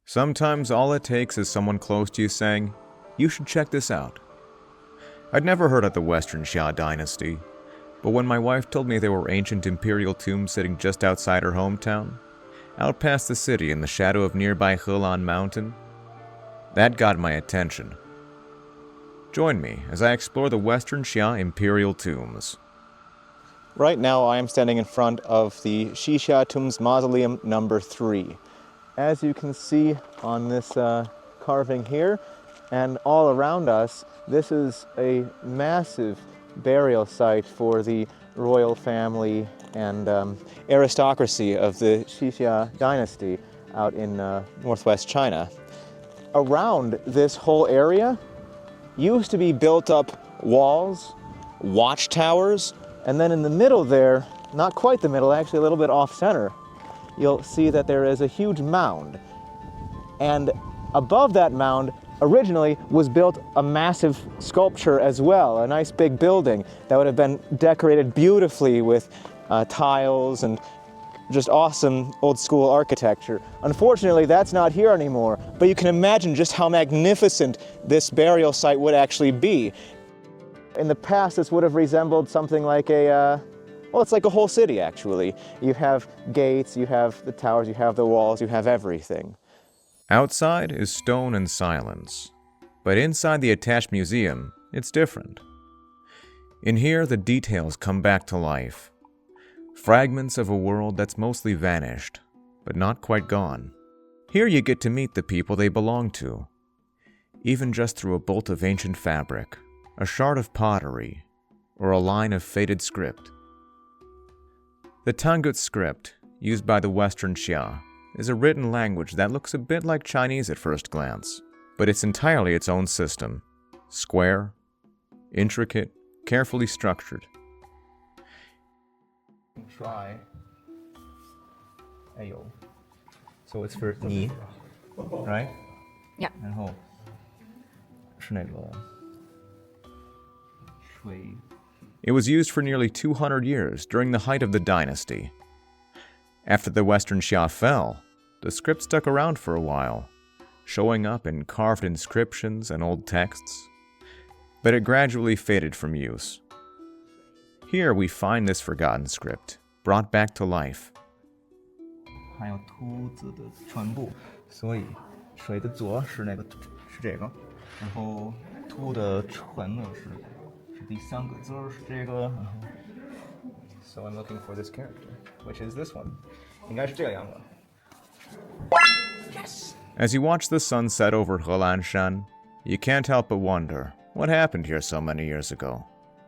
Sometimes all it takes is someone close to you saying, "You should check this out." I'd never heard of the Western Xia dynasty, but when my wife told me there were ancient imperial tombs sitting just outside her hometown, out past the city in the shadow of nearby Helan Mountain, that got my attention. Join me as I explore the Western Xia imperial tombs. Right now I am standing in front of the Xia Tombs mausoleum number 3. As you can see on this carving here and all around us, this is a massive burial site for the royal family and aristocracy of the Xia dynasty out in northwest China. Around this whole area used to be built up walls, watchtowers, and then in the middle there, not quite the middle, actually a little bit off-center, you'll see that there is a huge mound. And above that mound, originally was built a massive sculpture as well, a nice big building that would have been decorated beautifully with tiles and just awesome old school architecture. Unfortunately, that's not here anymore, but you can imagine just how magnificent this burial site would actually be. In the past, this would have resembled something like well, it's like a whole city, actually. You have gates, you have the towers, you have the walls, you have everything. Outside is stone and silence, but inside the attached museum, it's different. In here, the details come back to life. Fragments of a world that's mostly vanished, but not quite gone. Here you get to meet the people they belong to, even just through a bolt of ancient fabric, a shard of pottery, or a line of faded script. The Tangut script, used by the Western Xia, is a written language that looks a bit like Chinese at first glance, but it's entirely its own system. Square, intricate, carefully structured. Try. So it's for 你 right? Yeah. 然后是那个水 It was used for nearly 200 years during the height of the dynasty. After the Western Xia fell, the script stuck around for a while, showing up in carved inscriptions and old texts, but it gradually faded from use. Here we find this forgotten script, brought back to life. 还有凸字的全部，所以水的左是那个是这个，然后凸的唇呢是第三个字是这个，然后 So I'm looking for this character, which is this one. 应该是这样的。Yes! As you watch the sun set over Helanshan, you can't help but wonder what happened here so many years ago,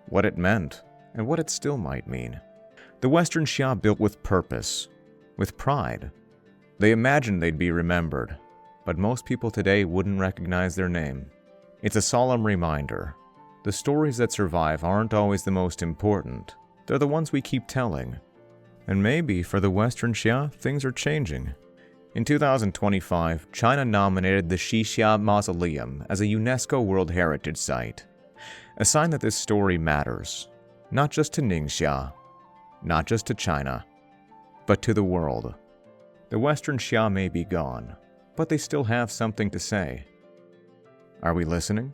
what it meant, and what it still might mean. The Western Xia built with purpose, with pride. They imagined they'd be remembered, but most people today wouldn't recognize their name. It's a solemn reminder. The stories that survive aren't always the most important. They're the ones we keep telling. And maybe for the Western Xia, things are changing. In 2025, China nominated the Xia Mausoleum as a UNESCO World Heritage Site, a sign that this story matters, not just to Ningxia, not just to China, but to the world. The Western Xia may be gone, but they still have something to say. Are we listening?